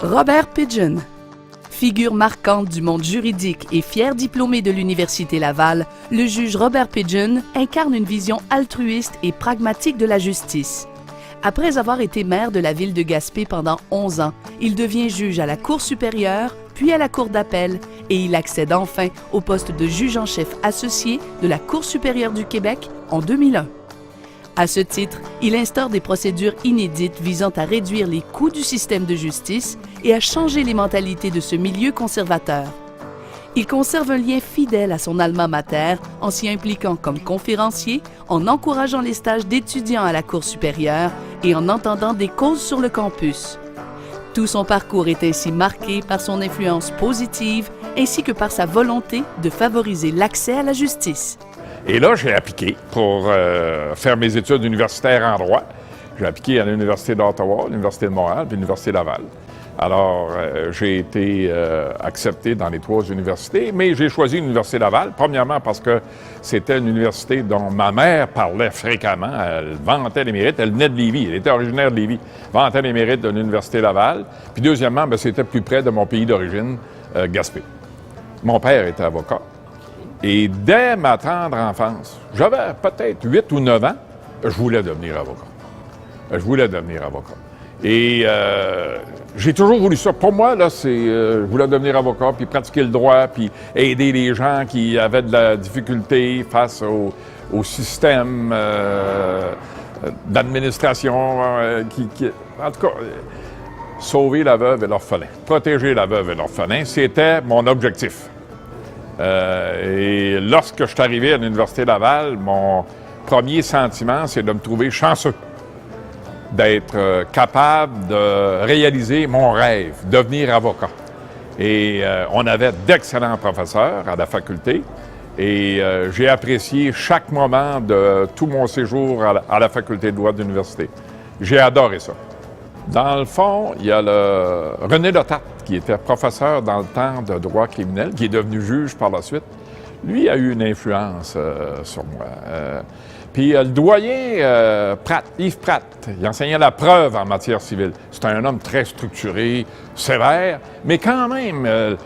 Robert Pidgeon. Figure marquante du monde juridique et fier diplômé de l'Université Laval, le juge Robert Pidgeon incarne une vision altruiste et pragmatique de la justice. Après avoir été maire de la ville de Gaspé pendant 11 ans, il devient juge à la Cour supérieure, puis à la Cour d'appel, et il accède enfin au poste de juge en chef associé de la Cour supérieure du Québec en 2001. À ce titre, il instaure des procédures inédites visant à réduire les coûts du système de justice et à changer les mentalités de ce milieu conservateur. Il conserve un lien fidèle à son alma mater en s'y impliquant comme conférencier, en encourageant les stages d'étudiants à la Cour supérieure et en entendant des causes sur le campus. Tout son parcours est ainsi marqué par son influence positive ainsi que par sa volonté de favoriser l'accès à la justice. Et là, j'ai appliqué pour faire mes études universitaires en droit. J'ai appliqué à l'Université d'Ottawa, l'Université de Montréal puis l'Université Laval. Alors, j'ai été accepté dans les 3 universités, mais j'ai choisi l'Université Laval, premièrement parce que c'était une université dont ma mère parlait fréquemment. Elle vantait les mérites. Elle venait de Lévis, elle était originaire de Lévis, vantait les mérites de l'Université Laval. Puis deuxièmement, bien, c'était plus près de mon pays d'origine, Gaspé. Mon père était avocat. Et dès ma tendre enfance, j'avais peut-être 8 ou 9 ans, je voulais devenir avocat. Et j'ai toujours voulu ça. Pour moi, là, je voulais devenir avocat, puis pratiquer le droit, puis aider les gens qui avaient de la difficulté face au système d'administration. En tout cas, sauver la veuve et l'orphelin, protéger la veuve et l'orphelin, c'était mon objectif. Et lorsque je suis arrivé à l'Université Laval, mon premier sentiment, c'est de me trouver chanceux d'être capable de réaliser mon rêve, devenir avocat. Et on avait d'excellents professeurs à la faculté et j'ai apprécié chaque moment de tout mon séjour à la faculté de droit de l'université. J'ai adoré ça. Dans le fond, il y a le René Lotat, qui était professeur dans le temps de droit criminel, qui est devenu juge par la suite. Lui a eu une influence sur moi. Puis le doyen Yves Pratt, il enseignait la preuve en matière civile. C'était un homme très structuré, sévère, mais quand même,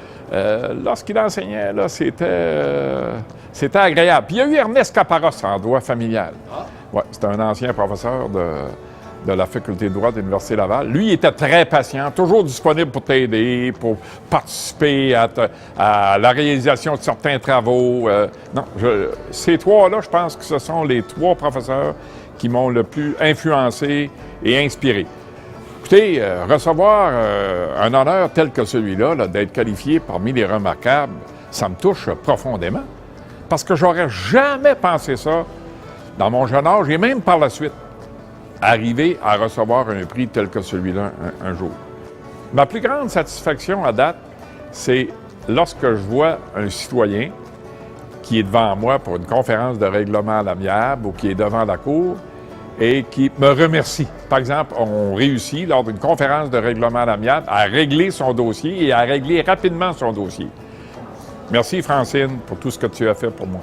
lorsqu'il enseignait, là, c'était agréable. Puis il y a eu Ernest Caparros en droit familial. Ouais, c'était un ancien professeur de la faculté de droit de l'Université Laval. Lui, il était très patient, toujours disponible pour t'aider, pour participer à la réalisation de certains travaux. Ces 3-là, je pense que ce sont les 3 professeurs qui m'ont le plus influencé et inspiré. Écoutez, recevoir un honneur tel que celui-là, là, d'être qualifié parmi les remarquables, ça me touche profondément. Parce que j'aurais jamais pensé ça dans mon jeune âge et même par la suite. Arriver à recevoir un prix tel que celui-là un jour. Ma plus grande satisfaction à date, c'est lorsque je vois un citoyen qui est devant moi pour une conférence de règlement à l'amiable ou qui est devant la cour et qui me remercie. Par exemple, on réussit lors d'une conférence de règlement à l'amiable à régler son dossier et à régler rapidement son dossier. Merci Francine pour tout ce que tu as fait pour moi.